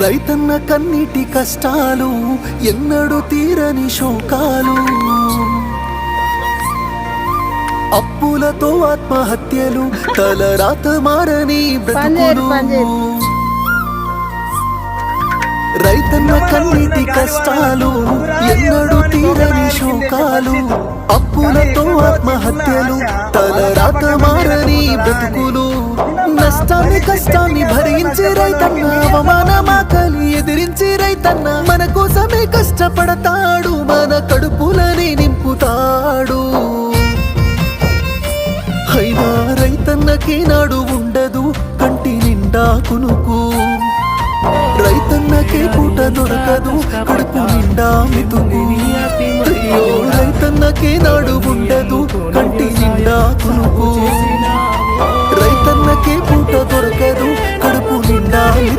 రైతన్న కన్నీటి కష్టాలు ఎన్నడూ తీరని శోకాలు, అప్పులతో ఆత్మహత్యలు, తలరాత మారని బ్రతుకులు. రైతన్న కన్నీటి కష్టాలు ఎన్నడూ తీరని శోకాలు, అప్పులతో ఆత్మహత్యలు, తలరాత మారని బ్రతుకులు. నష్టాన్ని కష్టాన్ని భరించి రైతన్న, అవమానమాకలి ఎదిరించి రైతన్న మన కోసమే కష్టపడతాడు, మన కడుపులని నింపుతాడు. అయినా రైతన్నకి నాడు ఉండదు కంటి నిండా కునుకు, రైతన్నకే పూట దొరకదు కడుపు నిండా మితుకు. అయ్యో రైతన్నకే నాడు ఉండదు కంటి నిండా కునుకు, రైతన్నకే పూట దొరకదు కడుపు నిండా